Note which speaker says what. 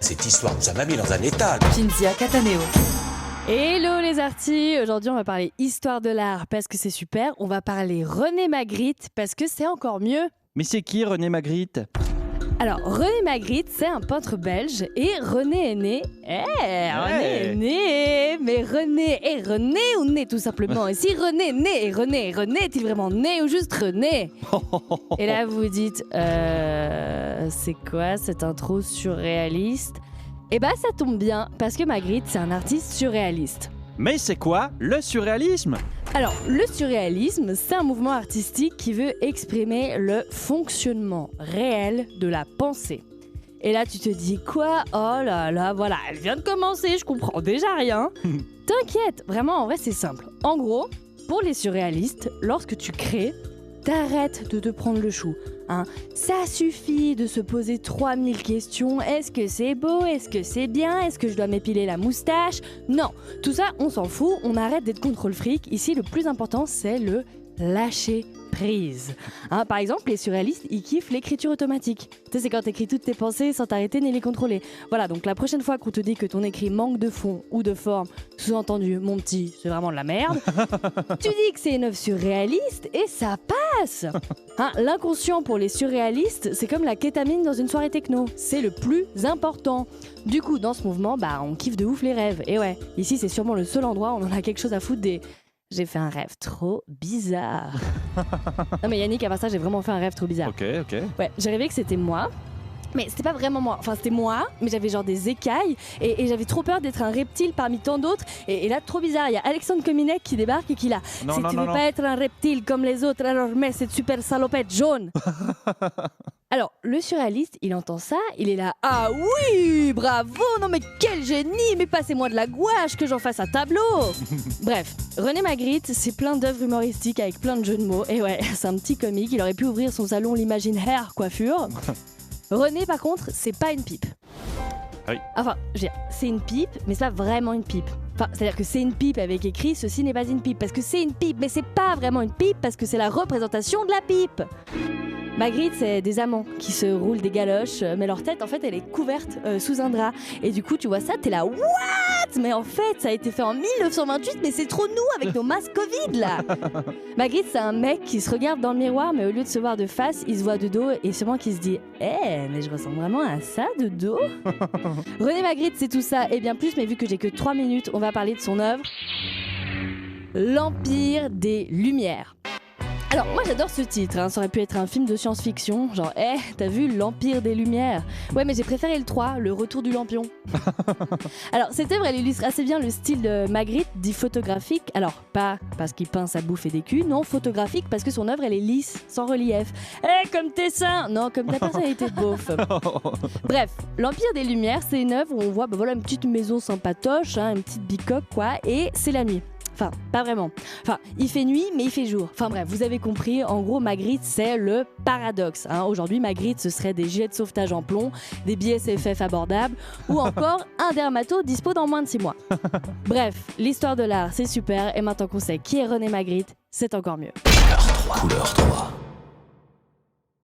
Speaker 1: Cette histoire nous a mis dans un état.
Speaker 2: Cinzia Cataneo.
Speaker 3: Hello les artis, aujourd'hui on va parler histoire de l'art parce que c'est super, on va parler René Magritte parce que c'est encore mieux.
Speaker 4: Mais c'est qui René Magritte ?
Speaker 3: Alors René Magritte c'est un peintre belge et René est né... René est né. Mais René est René ou né tout simplement? Et si René est né et René est-il vraiment né ou juste René? Et là vous vous dites, c'est quoi cette intro surréaliste? Eh bah ça tombe bien, parce que Magritte c'est un artiste surréaliste.
Speaker 4: Mais c'est quoi le surréalisme ?
Speaker 3: Alors, le surréalisme, c'est un mouvement artistique qui veut exprimer le fonctionnement réel de la pensée. Et là tu te dis quoi? Oh là là, voilà, elle vient de commencer, je comprends déjà rien. T'inquiète, vraiment en vrai c'est simple. En gros, pour les surréalistes, lorsque tu crées, t'arrêtes de te prendre le chou. Ça suffit de se poser 3000 questions. Est-ce que c'est beau? Est-ce que c'est bien? Est-ce que je dois m'épiler la moustache? Non, tout ça, on s'en fout. On arrête d'être contrôle fric. Ici, le plus important, c'est le lâcher prise. Par exemple, les surréalistes, ils kiffent l'écriture automatique. Tu sais, c'est quand t'écris toutes tes pensées sans t'arrêter ni les contrôler. Voilà, donc la prochaine fois qu'on te dit que ton écrit manque de fond ou de forme, sous-entendu, mon petit, c'est vraiment de la merde, tu dis que c'est une œuvre surréaliste et ça passe. L'inconscient pour les surréalistes, c'est comme la kétamine dans une soirée techno. C'est le plus important. Du coup, dans ce mouvement, on kiffe de ouf les rêves. Et ouais, ici, c'est sûrement le seul endroit où on en a quelque chose à foutre des... J'ai fait un rêve trop bizarre. Non mais Yannick, à part ça, j'ai vraiment fait un rêve trop bizarre.
Speaker 4: Ok.
Speaker 3: Ouais, j'ai rêvé que c'était moi. Mais c'était pas vraiment moi. Enfin, c'était moi, mais j'avais genre des écailles et j'avais trop peur d'être un reptile parmi tant d'autres. Et là, trop bizarre, il y a Alexandre Kominek qui débarque et qui là. Si tu veux pas être un reptile comme les autres, alors mets cette super salopette jaune. Alors, le surréaliste, il entend ça, il est là. Ah oui, bravo, non mais quel génie, mais passez-moi de la gouache que j'en fasse un tableau. Bref, René Magritte, c'est plein d'œuvres humoristiques avec plein de jeux de mots. Et ouais, c'est un petit comique, il aurait pu ouvrir son salon l'Imagine Hair Coiffure. René, par contre, c'est pas une pipe.
Speaker 4: Oui.
Speaker 3: Enfin, je veux dire, c'est une pipe, mais c'est pas vraiment une pipe. Enfin, c'est-à-dire que c'est une pipe avec écrit « Ceci n'est pas une pipe », parce que c'est une pipe, mais c'est pas vraiment une pipe, parce que c'est la représentation de la pipe. Magritte, c'est des amants qui se roulent des galoches, mais leur tête, en fait, elle est couverte sous un drap. Et du coup, tu vois ça, t'es là « What ?» Mais en fait, ça a été fait en 1928, mais c'est trop nous avec nos masques Covid, là. Magritte, c'est un mec qui se regarde dans le miroir, mais au lieu de se voir de face, il se voit de dos, et sûrement qu'il se dit « mais je ressemble vraiment à ça de dos ?» René Magritte, c'est tout ça, et bien plus, mais vu que j'ai que 3 minutes, on va parler de son œuvre « L'Empire des Lumières ». Alors moi j'adore ce titre, ça aurait pu être un film de science-fiction, genre t'as vu l'Empire des Lumières? Ouais mais j'ai préféré le 3, le retour du lampion. Alors cette œuvre elle illustre assez bien le style de Magritte, dit photographique, alors pas parce qu'il peint sa bouffe et des culs, non photographique parce que son œuvre elle est lisse, sans relief. Comme tes seins! Non, comme ta personnalité de beauf. Bref, l'Empire des Lumières c'est une œuvre où on voit une petite maison sympatoche, une petite bicoque quoi, et c'est la nuit. Enfin, pas vraiment. Enfin, il fait nuit, mais il fait jour. Enfin bref, vous avez compris. En gros, Magritte, c'est le paradoxe. Aujourd'hui, Magritte, ce serait des gilets de sauvetage en plomb, des billets CFF abordables, ou encore un dermato dispo dans moins de 6 mois. Bref, l'histoire de l'art, c'est super. Et maintenant qu'on sait qui est René Magritte, c'est encore mieux.
Speaker 1: Couleur 3.